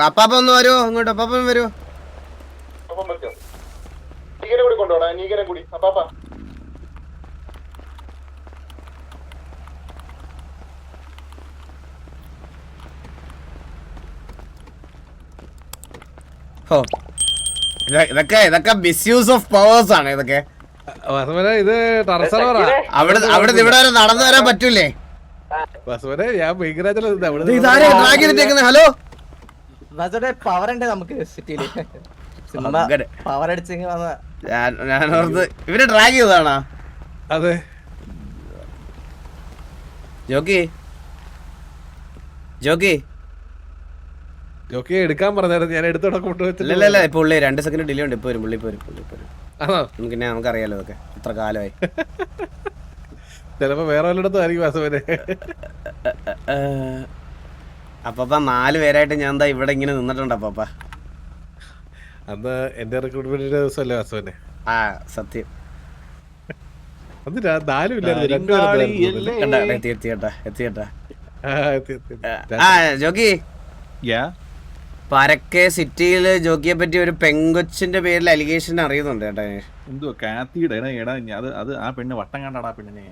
അപ്പാപ്പ ഒന്ന് വരുമോ ഇങ്ങോട്ട്? അപ്പാപ്പൻ വരുമോ? ഓ ഇതൊക്കെ മിസ്യൂസ് ഓഫ് പവേഴ്സ് ആണ് ഇതൊക്കെ. ഇത് അവിടെ ഇവിടെ വരെ നടന്നു വരാൻ പറ്റൂലേ? ഹലോ പവർ ഉണ്ട് നമുക്ക് സിറ്റിയില്. പവർ അടിച്ചെങ്കിൽ ഞാനോർത്ത് ഇവര് ഡ്രാഗ് ചെയ്തതാണോ? അതെ ജോക്കി എടുക്കാൻ പറഞ്ഞായിരുന്നു. ഞാൻ എടുത്തോടെ കൊണ്ടുവച്ചില്ല. ഇപ്പൊ ഉള്ളി 2 സെക്കൻഡ് ഡിലേ ഉണ്ട്. ഇപ്പൊ വരും പുള്ളി പോരും. പിന്നെ നമുക്കറിയാലോ ഇതൊക്കെ എത്ര കാലമായി. ചിലപ്പോ വേറെ വല്ലയിടത്തും ആയിരിക്കും വാസവനെ. അപ്പ 4 പേരായിട്ട് ഞാൻ എന്താ ഇവിടെ ഇങ്ങനെ നിന്നിട്ടുണ്ട്. അപ്പ അന്ന് എന്റെ റിക്രൂട്ട്മെന്റിന്റെ ദിവസമല്ലേ വാസവനെ? ആ സത്യം. ജോക്കി പരക്കെ സിറ്റിയില് ജോക്കിയെ പറ്റി ഒരു പെങ്കൊച്ചിന്റെ പേരിൽ അലിഗേഷൻ അറിയുന്നുണ്ട് കേട്ടാ. എന്തോ കാത്തിയുടെ അത് ആ പെണ്ണ് വട്ടം കണ്ടാടാ പെണ്ണിനെ.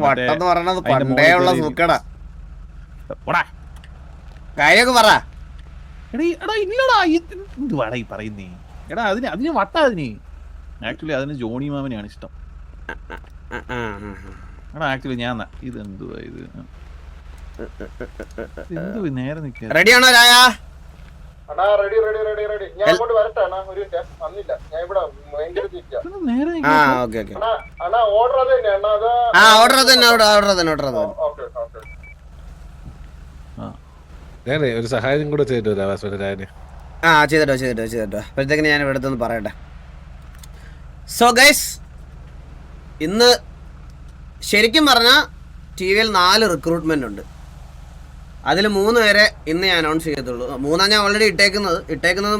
വട്ടം പറയണത് പണ്ടേ ഉള്ള സൂക്കടാ. കാര്യമൊക്കെ പറ. ഇല്ലടാ എന്തുവാടാ ഈ പറയുന്നേ? എടാ അതിന് വട്ട അതിന് ആക്ച്വലി അതിന് ജോണി മാമനെയാണ് ഇഷ്ടം. എടാ ആക്ച്വലി ഞാൻ ഇത് എന്തുവാ ഇത് നേരെ നിൽക്കുക. റെഡിയാണോ രായ? ഞാനേ ഒരു സഹായം കൂടെ ചെയ്തിട്ടോ. ചെയ്തിട്ടോ. അപ്പോഴത്തേക്ക് ഞാൻ ഇവിടെ അടുത്തൊന്ന് പറയട്ടെ. സോ ഗൈസ്, ഇന്ന് ശരിക്കും പറഞ്ഞാൽ ടി വിയിൽ 4 റിക്രൂട്ട്മെന്റ് ഉണ്ട്. അതിൽ 3 പേരെ ഇന്ന് ഞാൻ അനൗൺസ് ചെയ്യത്തുള്ളൂ. 3 ഞാൻ ഓൾറെഡി ഇട്ടേക്കുന്നത്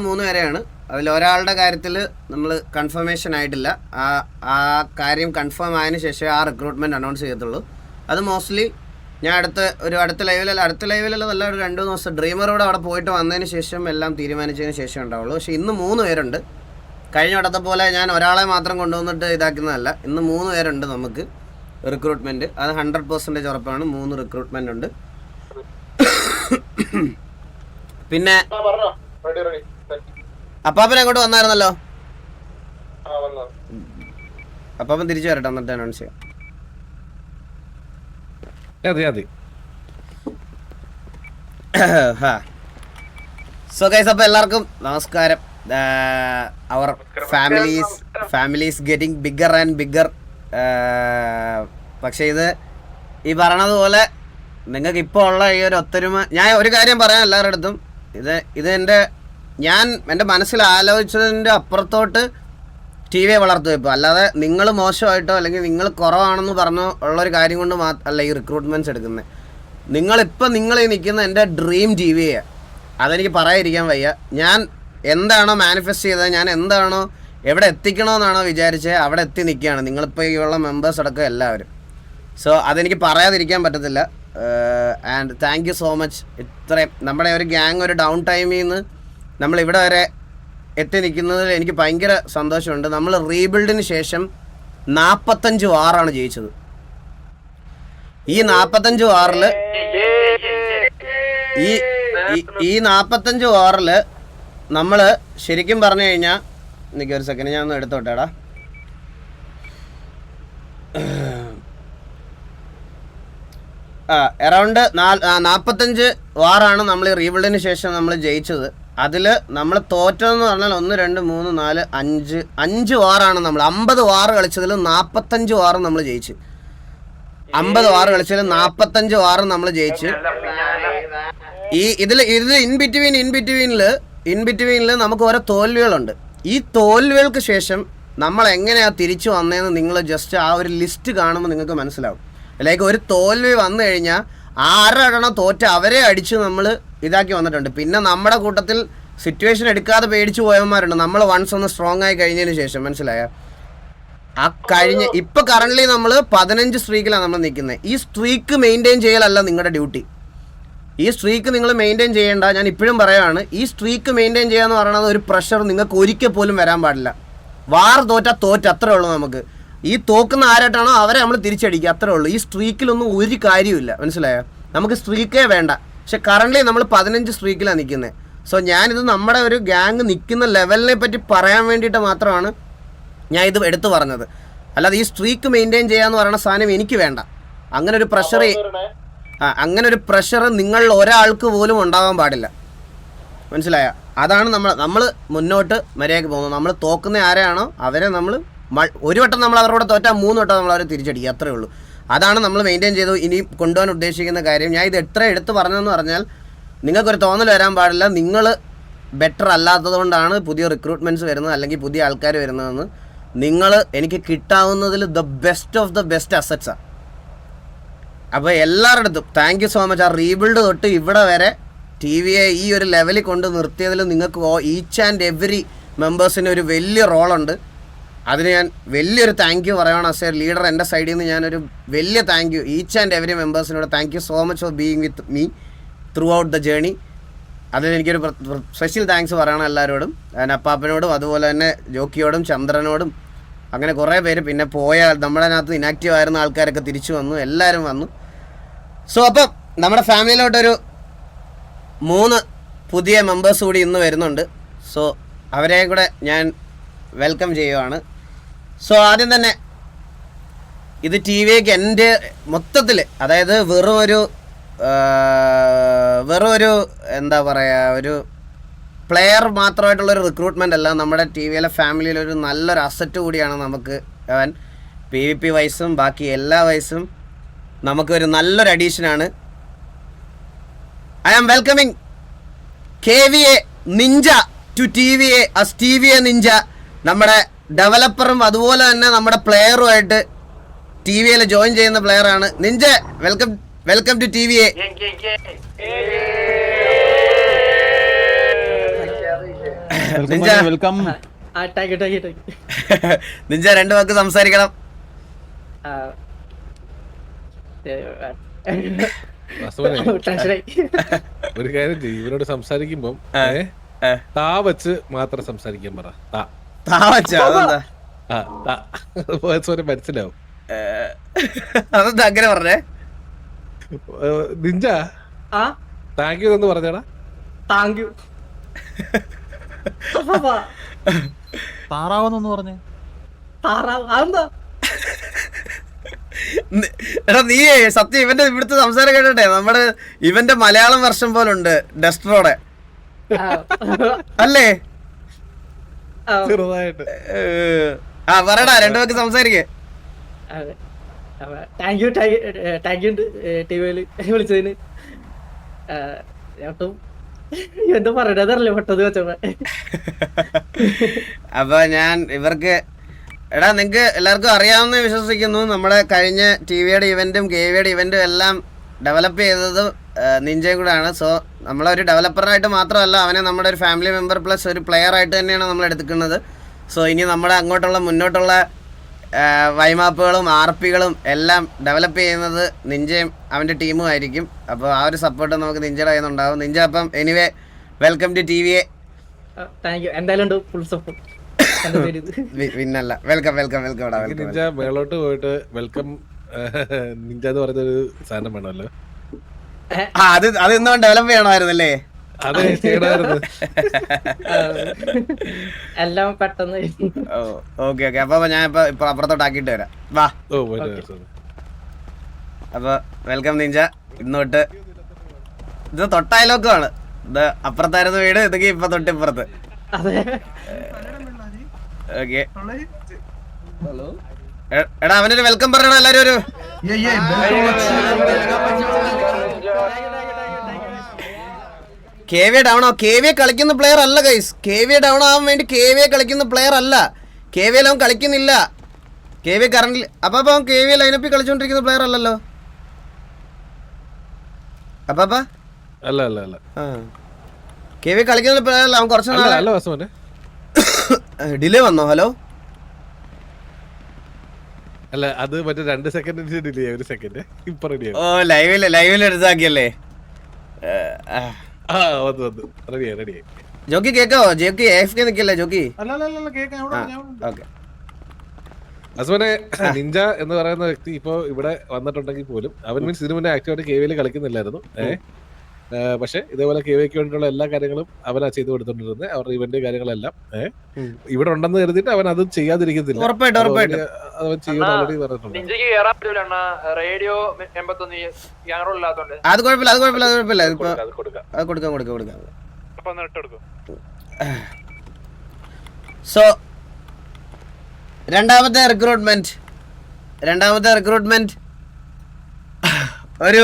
3 പേരെയാണ്. അതിൽ ഒരാളുടെ കാര്യത്തിൽ നമ്മൾ കൺഫർമേഷൻ ആയിട്ടില്ല. ആ കാര്യം കൺഫേം ആയതിനു ശേഷം ആ റിക്രൂട്ട്മെന്റ് അനൗൺസ് ചെയ്യത്തുള്ളൂ. അത് മോസ്റ്റ്ലി ഞാൻ അടുത്ത ലൈവിലല്ല നല്ല ഒരു 2 ദിവസം ഡ്രീമറോട് അവിടെ പോയിട്ട് വന്നതിന് ശേഷം എല്ലാം തീരുമാനിച്ചതിന് ശേഷം ഉണ്ടാവുള്ളൂ. പക്ഷേ ഇന്ന് 3 പേരുണ്ട്. കഴിഞ്ഞ വട്ടത്തെ പോലെ ഞാൻ ഒരാളെ മാത്രം കൊണ്ടുവന്നിട്ട് ഇതാക്കുന്നതല്ല. ഇന്ന് 3 പേരുണ്ട് നമുക്ക് റിക്രൂട്ട്മെന്റ്. അത് 100% ഉറപ്പാണ്. 3 റിക്രൂട്ട്മെന്റ് ഉണ്ട്. പിന്നെ അപ്പാപ്പൻ അങ്ങോട്ട് വന്നായിരുന്നല്ലോ. അപ്പാപ്പൻ തിരിച്ചു വരട്ടെ എന്നിട്ട് അനൗൺസ് ചെയ്യാം. സോ ഗൈസ്, അപ്പോൾ എല്ലാവർക്കും നമസ്കാരം. അവർ families getting bigger and bigger. പക്ഷേ ഇത് ഈ പറയണതുപോലെ നിങ്ങൾക്ക് ഇപ്പോൾ ഉള്ള ഈ ഒരു ഒത്തൊരുമ, ഞാൻ ഒരു കാര്യം പറയാം എല്ലാവരുടെ അടുത്തും, ഇത് എൻ്റെ മനസ്സിൽ ആലോചിച്ചതിൻ്റെ അപ്പുറത്തോട്ട് ടി വിയെ വളർത്തുക ഇപ്പോൾ. അല്ലാതെ നിങ്ങൾ മോശമായിട്ടോ അല്ലെങ്കിൽ നിങ്ങൾ കുറവാണെന്ന് പറഞ്ഞോ ഉള്ളൊരു കാര്യം കൊണ്ട് അല്ല ഈ റിക്രൂട്ട്മെൻറ്റ്സ് എടുക്കുന്നത്. നിങ്ങൾ ഈ നിൽക്കുന്ന എൻ്റെ ഡ്രീം ടി വിയാണ്. അതെനിക്ക് പറയാതിരിക്കാൻ വയ്യ. ഞാൻ എന്താണോ മാനിഫെസ്റ്റ് ചെയ്തത്, ഞാൻ എന്താണോ എവിടെ എത്തിക്കണമെന്നാണോ വിചാരിച്ചത് അവിടെ എത്തി നിൽക്കുകയാണ്. നിങ്ങളിപ്പോൾ ഈ ഉള്ള മെമ്പേഴ്സ് അടക്കം എല്ലാവരും. സോ അതെനിക്ക് പറയാതിരിക്കാൻ പറ്റത്തില്ല. And thank you so much. ഇത്രയും നമ്മുടെ ഒരു ഗ്യാങ് ഒരു ഡൗൺ ടൈമിൽ നിന്ന് നമ്മളിവിടെ വരെ എത്തി നിൽക്കുന്നതിൽ എനിക്ക് ഭയങ്കര സന്തോഷമുണ്ട്. നമ്മൾ റീബിൽഡിന് ശേഷം 45 വാറാണ് ജയിച്ചത്. ഈ 45 വാറിൽ ഈ 45 വാറിൽ നമ്മൾ ശരിക്കും പറഞ്ഞു കഴിഞ്ഞാൽ, എനിക്കൊരു സെക്കൻഡ് ഞാൻ ഒന്ന് എടുത്തോട്ടേടാ. അറൗണ്ട് 45 വാറാണ് നമ്മൾ ഈ റീബിൽഡിന് ശേഷം നമ്മൾ ജയിച്ചത്. അതിൽ നമ്മൾ തോറ്റതെന്ന് പറഞ്ഞാൽ 1 2 3 4 5 വാറാണ് നമ്മൾ. 50 വാറ് കളിച്ചതിൽ 45 വാറും നമ്മൾ ജയിച്ച്. 50 വാറ് കളിച്ചതിൽ 45 വാറും നമ്മൾ ജയിച്ച്. ഇതിൽ ഇൻ ബിറ്റ്വീനിൽ നമുക്ക് ഓരോ തോൽവികളുണ്ട്. ഈ തോൽവികൾക്ക് ശേഷം നമ്മൾ എങ്ങനെയാണ് തിരിച്ചു വന്നതെന്ന് നിങ്ങൾ ജസ്റ്റ് ആ ഒരു ലിസ്റ്റ് കാണുമ്പോൾ നിങ്ങൾക്ക് മനസ്സിലാവും. ലൈക്ക് ഒരു തോൽവി വന്നു കഴിഞ്ഞാൽ 6 എണ്ണം തോറ്റ അവരെ അടിച്ച് നമ്മൾ ഇതാക്കി വന്നിട്ടുണ്ട്. പിന്നെ നമ്മുടെ കൂട്ടത്തിൽ സിറ്റുവേഷൻ എടുക്കാതെ പേടിച്ച് പോയവന്മാരുണ്ട്. നമ്മൾ വൺസ് ഒന്ന് സ്ട്രോങ് ആയി കഴിഞ്ഞതിന് ശേഷം, മനസ്സിലായ? ഇപ്പം കറൻ്റ്ലി നമ്മൾ 15 സ്ട്രീക്കിലാണ് നമ്മൾ നിൽക്കുന്നത്. ഈ സ്ട്രീക്ക് മെയിൻറ്റെയിൻ ചെയ്യലല്ല നിങ്ങളുടെ ഡ്യൂട്ടി. ഈ സ്ട്രീക്ക് നിങ്ങൾ മെയിൻറ്റെയിൻ ചെയ്യേണ്ട. ഞാൻ ഇപ്പോഴും പറയുകയാണ്, ഈ സ്ട്രീക്ക് മെയിൻറ്റെയിൻ ചെയ്യുക എന്ന് പറയുന്നത് ഒരു പ്രഷർ നിങ്ങൾക്ക് ഒരിക്കൽ പോലും വരാൻ പാടില്ല. വാർ തോറ്റ അത്രേ ഉള്ളൂ. നമുക്ക് ഈ തോക്കുന്ന ആരായിട്ടാണോ അവരെ നമ്മൾ തിരിച്ചടിക്കുക, അത്രേ ഉള്ളൂ. ഈ സ്ട്രീക്കിലൊന്നും ഒരു കാര്യമില്ല, മനസ്സിലായോ? നമുക്ക് സ്ട്രീക്കേ വേണ്ട. പക്ഷെ കറൻ്റ് നമ്മൾ 15 സ്ട്രീക്കിലാണ് നിൽക്കുന്നത്. സോ ഞാനിത് നമ്മുടെ ഒരു ഗ്യാങ് നിൽക്കുന്ന ലെവലിനെ പറ്റി പറയാൻ വേണ്ടിയിട്ട് മാത്രമാണ് ഞാൻ ഇത് എടുത്തു പറഞ്ഞത്. അല്ലാതെ ഈ സ്ട്രീക്ക് മെയിൻറ്റെയിൻ ചെയ്യാന്ന് പറയുന്ന സാധനം എനിക്ക് വേണ്ട. അങ്ങനെ ഒരു പ്രഷർ നിങ്ങളിൽ ഒരാൾക്ക് പോലും ഉണ്ടാവാൻ പാടില്ല, മനസ്സിലായ? അതാണ് നമ്മൾ മുന്നോട്ട് മര്യാദയ്ക്ക് പോകുന്നത്. നമ്മൾ തോക്കുന്ന ആരെയാണോ അവരെ നമ്മൾ ഒരു വട്ടം നമ്മൾ അവരോട് തോറ്റാൽ 3 വട്ടം നമ്മൾ അവരെ തിരിച്ചടിക്കുക, അത്രേ ഉള്ളൂ. അതാണ് നമ്മൾ മെയിൻറ്റെയിൻ ചെയ്ത് ഇനി കൊണ്ടുപോകാൻ ഉദ്ദേശിക്കുന്ന കാര്യം. ഞാൻ ഇത് എത്ര എടുത്ത് പറഞ്ഞതെന്ന് പറഞ്ഞാൽ നിങ്ങൾക്കൊരു തോന്നൽ വരാൻ പാടില്ല നിങ്ങൾ ബെറ്റർ അല്ലാത്തത് കൊണ്ടാണ് പുതിയ റിക്രൂട്ട്മെൻറ്റ്സ് വരുന്നത് അല്ലെങ്കിൽ പുതിയ ആൾക്കാർ വരുന്നതെന്ന്. നിങ്ങൾ എനിക്ക് കിട്ടാവുന്നതിൽ the best of the best അസറ്റ്സാണ്. അപ്പോൾ എല്ലാവരുടെ അടുത്തും താങ്ക് യു സോ മച്ച്. ആ റീബിൽഡ് തൊട്ട് ഇവിടെ വരെ TVയെ ഈ ഒരു ലെവലിൽ കൊണ്ട് നിർത്തിയതിൽ നിങ്ങൾക്ക് ഈച്ച് ആൻഡ് എവറി മെമ്പേഴ്സിന് ഒരു വലിയ റോളുണ്ട്. അതിന് ഞാൻ വലിയൊരു താങ്ക് യു പറയുകയാണ്. ആസ് എ ലീഡർ എൻ്റെ സൈഡിൽ നിന്ന് ഞാനൊരു വലിയ thank you each and every മെമ്പേഴ്സിനോട് thank you so much for being with me throughout the journey. അതിനെനിക്കൊരു സ്പെഷ്യൽ താങ്ക്സ് പറയണം എല്ലാവരോടും. അപ്പാപ്പനോടും അതുപോലെ തന്നെ ജോക്കിയോടും ചന്ദ്രനോടും അങ്ങനെ കുറേ പേര്. പിന്നെ പോയ നമ്മുടെ അതിനകത്ത് ഇനാക്റ്റീവ് ആയിരുന്ന ആൾക്കാരൊക്കെ തിരിച്ചു വന്നു, എല്ലാവരും വന്നു. സോ അപ്പം നമ്മുടെ ഫാമിലിയിലോട്ടൊരു 3 പുതിയ മെമ്പേഴ്സ് കൂടി ഇന്ന് വരുന്നുണ്ട്. സോ അവരെയും കൂടെ ഞാൻ വെൽക്കം ചെയ്യുവാണ്. സോ ആദ്യം തന്നെ ഇത് TVക്ക് എൻ്റെ മൊത്തത്തിൽ, അതായത് വെറും ഒരു എന്താ പറയുക, ഒരു പ്ലെയർ മാത്രമായിട്ടുള്ളൊരു റിക്രൂട്ട്മെൻ്റ് അല്ല. നമ്മുടെ TVയിലെ ഫാമിലിയിലൊരു നല്ലൊരു അസറ്റ് കൂടിയാണ് നമുക്ക് അവൻ. PvP വൈസും ബാക്കി എല്ലാ വൈസും നമുക്കൊരു നല്ലൊരു അഡീഷനാണ്. I am welcoming KVA Ninja to TVA as TVA Ninja. നമ്മുടെ ഡെവലപ്പറും അതുപോലെ തന്നെ നമ്മുടെ പ്ലെയറുമായിട്ട് TVയിൽ ജോയിൻ ചെയ്യുന്ന പ്ലെയറാണ് Ninja. Welcome to TVA. Ninja welcome. Ninja 2 വാക്ക് സംസാരിക്കണം. ഒരു കാര്യം ചെയ്യും, ഇവരോട് സംസാരിക്കുമ്പം താ വെച്ച് മാത്രം സംസാരിക്കാൻ പറ. മനസ്സിലാവും. അതെന്താ അങ്ങനെ പറഞ്ഞേ? നിഞ്ച താങ്ക് യു എന്ന് പറഞ്ഞാടാ. താറാവെന്നൊന്ന് പറഞ്ഞേ. എടാ നീ സത്യം ഇവന്റെ ഇവിടുത്തെ സംസാരം കേട്ടെ നമ്മുടെ ഇവന്റെ മലയാളം വർഷം പോലുണ്ട് ഡസ്റ്ററോടെ അല്ലേ? ചെറുതായിട്ട് പറയടാ 2 വാക്ക് സംസാരിക്കേ. താങ്ക് യു TVയിൽ വിളിച്ചതിന്. എന്താ പറയണതല്ലേ പെട്ടത് വെച്ചപ്പോ. അപ്പൊ ഞാൻ ഇവർക്ക് എടാ നിങ്ങൾക്ക് എല്ലാവർക്കും അറിയാവുന്ന വിശ്വസിക്കുന്നു, നമ്മുടെ കഴിഞ്ഞ TVയുടെ ഇവന്റും KVയുടെ ഇവന്റും എല്ലാം ഡെവലപ്പ് ചെയ്തത് നിഞ്ചയും കൂടെയാണ്. സോ നമ്മളൊരു ഡെവലപ്പറായിട്ട് മാത്രമല്ല, അവനെ നമ്മുടെ ഒരു ഫാമിലി മെമ്പർ പ്ലസ് ഒരു പ്ലെയർ ആയിട്ട് തന്നെയാണ് നമ്മൾ എടുക്കുന്നത്. സോ ഇനി നമ്മുടെ അങ്ങോട്ടുള്ള മുന്നോട്ടുള്ള വൈമാപ്പുകളും RPകളും എല്ലാം ഡെവലപ്പ് ചെയ്യുന്നത് നിഞ്ചയും അവൻ്റെ ടീമും ആയിരിക്കും. അപ്പോൾ ആ ഒരു സപ്പോർട്ട് നമുക്ക് നിഞ്ചയുടെ കയ്യിൽ നിന്നുണ്ടാവും. നിഞ്ച അപ്പം anyway welcome to TVA. Thank you. എന്തായാലും ഫുൾ സപ്പോർട്ട്. പിന്നല്ല വെൽക്കം നിഞ്ച മേളോട്ട് പോയിട്ട് വെൽക്കം നിഞ്ച എന്ന് പറഞ്ഞൊരു സാധനം വേണമല്ലോ. അത് ഇന്നും ഡെവലപ്പ് ചെയ്യണമായിരുന്നല്ലേ? അതെ ചെയ്യണമായിരുന്നു. എല്ലാം പെട്ടെന്ന്. ഓക്കെ അപ്പൊ ഞാൻ ഇപ്പൊ അപ്പുറത്തോട്ട് ആക്കിയിട്ട് വരാം. വാ. അപ്പൊ വെൽക്കം നിഞ്ച. ഇന്നോട്ട് ഇത് തൊട്ടയലോക്കാണ്. ഇത് അപ്പുറത്തായിരുന്നു വീട്, ഇതൊക്കെ ഇപ്പൊ തൊട്ടിപ്പുറത്ത്. ഓക്കെ എടാ അവനൊരു വെൽക്കം പറയണോ എല്ലാരും? ഒരു KVA ഡൗൺ ആവും. KVA കളിക്കുന്ന പ്ലെയർ അല്ല ഗൈസ്. KVA ഡൗൺ ആവാൻ വേണ്ടി KVA കളിക്കുന്ന പ്ലെയർ അല്ല. KVA അവൻ കളിക്കുന്നില്ല. KVA കറന്റ് അപ്പൊ അവൻ KVA ലൈനപ്പിൽ കളിച്ചോണ്ടിരിക്കുന്ന പ്ലെയർ അല്ലല്ലോ. അപ്പാ അല്ല KVA കളിക്കുന്ന പ്ലെയർ അല്ല. അവൻ കുറച്ച് ഡിലേ വന്നോ? ഹലോ അല്ല അത് മറ്റേ 2 സെക്കൻഡ് ഡിലേ, 1 സെക്കൻഡ് ഇപ്പൊ റെഡി. ഓ ലൈവില് എടുത്താക്കിയല്ലേ? ആ വന്നു റെഡിയായി ജോക്കി കേക്കാവോ? ജോക്കി AFK നിക്കല്ലേ ജോക്കി? അല്ല കേൾക്കാൻ ഓക്കെ. അസ്മനെ നിഞ്ച എന്ന് പറയുന്ന വ്യക്തി ഇപ്പൊ ഇവിടെ വന്നിട്ടുണ്ടെങ്കിൽ പോലും അവൻ മീൻസ് ഇതിനു മുന്നേ ആക്റ്റീവായിട്ട് KVL കളിക്കുന്നില്ലായിരുന്നു. പക്ഷെ ഇതേപോലെ KVക്ക് വേണ്ടിയുള്ള എല്ലാ കാര്യങ്ങളും അവനാ ചെയ്തു കൊടുത്തോണ്ടിരുന്നത്. അവരുടെ ഇവന്റ് കാര്യങ്ങളെല്ലാം ഇവിടെ ഉണ്ടെന്ന് കരുതിയിട്ട് അവൻ അത് ചെയ്യാതിരിക്കത്തില്ല. ഉറപ്പായിട്ടും അവൻ ചെയ്യുമെന്ന് ഓൾറെഡി പറഞ്ഞിട്ടുണ്ട്. അത് കുഴപ്പമില്ല. ഇപ്പൊ അത് കൊടുക്കാം. സോ രണ്ടാമത്തെ റിക്രൂട്ട്മെന്റ് ഒരു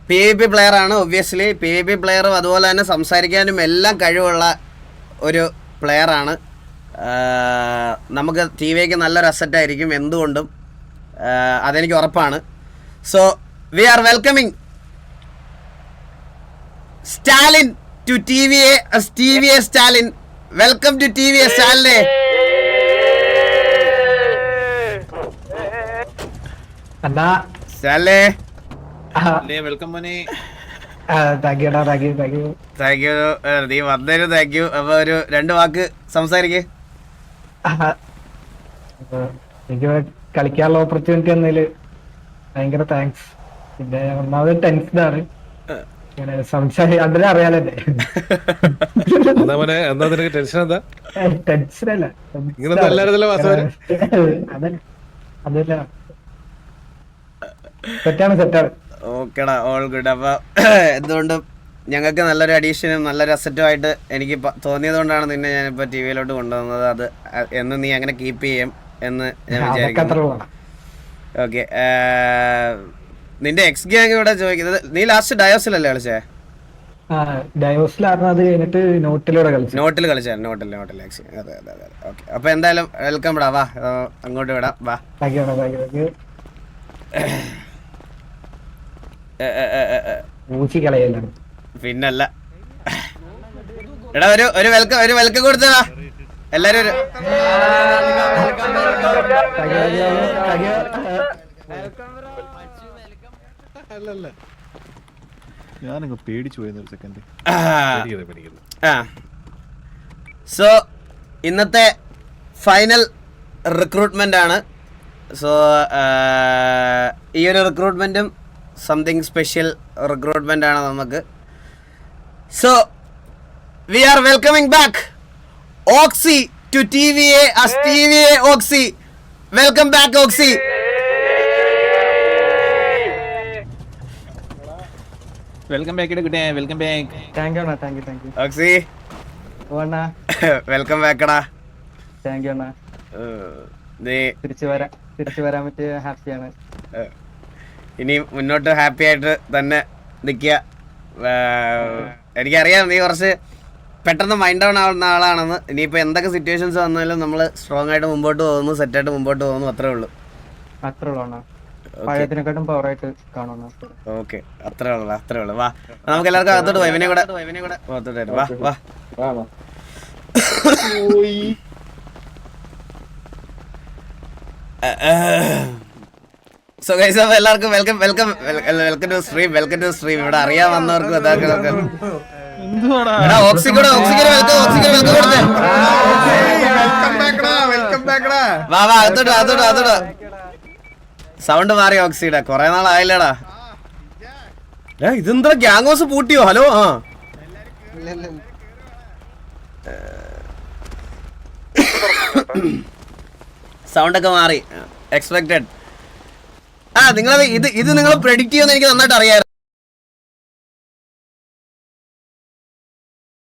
PvP പ്ലെയർ ആണ്. ഒബ്വിയസ്ലി PvP പ്ലെയറും അതുപോലെ തന്നെ സംസാരിക്കാനും എല്ലാം കഴിവുള്ള ഒരു പ്ലെയർ ആണ്. നമുക്ക് TVക്ക് നല്ലൊരു അസറ്റായിരിക്കും എന്തുകൊണ്ടും, അതെനിക്ക് ഉറപ്പാണ്. So we are welcoming Stalin to TVA Stalin. Welcome to TVA സ്റ്റാലിനെ. സ്റ്റാലിനെ വെൽക്കം മോനെ. Thank you. നീ വന്നതിന് താങ്ക് യു. അപ്പൊ ഒരു 2 വാക്ക് സംസാരിക്കേ. എനിക്ക് കളിക്കാനുള്ള ഓപ്പർച്യൂണിറ്റി എന്നതില് ഭയങ്കര താങ്ക്സ്. പിന്നെ ഒന്നാമത് ടെൻഷനാണ്, സംസാരിക്കാൻ അതിനെ അറിയാലേ. ടെൻഷനല്ല, അതല്ല സെറ്റാണ്. ഓക്കെടാ, ഓൾ ഗുഡ്. അപ്പൊ എന്തുകൊണ്ടും ഞങ്ങൾക്ക് നല്ലൊരു അഡീഷനും നല്ലൊരു അസറ്റുമായിട്ട് എനിക്ക് തോന്നിയത് കൊണ്ടാണ് നിന്നെ ഞാനിപ്പോൾ TVയിലോട്ട് കൊണ്ടുവന്നത്. അത് എന്ന് നീ അങ്ങനെ കീപ്പ് ചെയ്യും എന്ന് ഞാൻ വിചാരിക്കുന്നു. ഓക്കെ, നിന്റെ എക്സ് ഗ്യാങ് ഇവിടെ ചോദിക്കുന്നത്, നീ ലാസ്റ്റ് ഡയോസിലല്ലേ കളിച്ചേ? ഡയോസിലായിരുന്നു, അത് കഴിഞ്ഞിട്ട് നോട്ടിൽ കളിച്ചായിരുന്നു. അതെ. ഓക്കെ, അപ്പൊ എന്തായാലും വെൽക്കം ഇടാ. വാ അങ്ങോട്ട് വിടാം. വാ. പിന്നല്ല എടാ, ഒരു വെൽക്കം കൊടുത്തതാ എല്ലാരും. ഞാനങ്ങ് പേടിച്ചു പോയെന്ന് ഒരു സെക്കൻഡ്. സോ ഇന്നത്തെ ഫൈനൽ റിക്രൂട്ട്മെന്റ് ആണ്. സോ ഈ ഒരു റിക്രൂട്ട്മെന്റും സംതിങ് സ്പെഷ്യൽ റിക്രൂട്ട്മെന്റ് ആണ് നമുക്ക്. So we are welcoming back Oxy to TVA as TVA Oxy. Welcome back Oxy. Welcome back കുട്ടിയെ, welcome back. Thank you Oxy, welcome ബാക്കടാ. താങ്ക് യു അണ്ണാ. തിരിച്ചു വരാൻ പറ്റിയ ഹാപ്പിയാണ്. ഇനി മുന്നോട്ട് ഹാപ്പി ആയിട്ട് തന്നെ നിൽക്കുക. എനിക്കറിയാം നീ കുറച്ച് പെട്ടെന്ന് മൈൻഡ് ഡൗൺ ആവുന്ന ആളാണെന്ന്. ഇനിയിപ്പോൾ എന്തൊക്കെ സിറ്റുവേഷൻസ് വന്നാലും നമ്മൾ സ്ട്രോങ് ആയിട്ട് മുമ്പോട്ട് പോകുന്നു, സെറ്റായിട്ട് മുമ്പോട്ട് പോകുന്നു. അത്രേ ഉള്ളൂ. പഴയതിനെക്കാട്ടും പവറായിട്ട് കാണുന്നു. ഓക്കെ, അത്രേ ഉള്ളൂ. വാ, നമുക്ക് എല്ലാവർക്കും അകത്തോട്ട് പോയി. ഇവനെ കൂടെ വാ. സോ ഗൈസ്, അപ്പോൾ എല്ലാവർക്കും വെൽക്കം ടു സ്ട്രീം. ഇവിടെ അറിയാൻ വന്നവർക്കും ഓക്സിക്ക് വെൽക്കം കൊടുത്തേ. വാ അകത്തോട്ട്. സൗണ്ട് മാറി ഓക്സിയുടെ, കൊറേ നാളായില്ലടാ. ഇതെന്താ ഗ്യാങ് ഹൗസ് പൂട്ടിയോ? ഹലോ. സൗണ്ട് ഒക്കെ മാറി, എക്സ്പെക്റ്റഡ്. നിങ്ങളത് ഇത് നിങ്ങൾ പ്രെഡിക്റ്റ് ചെയ്യുമെന്ന് എനിക്ക് നന്നായിട്ട് അറിയാം.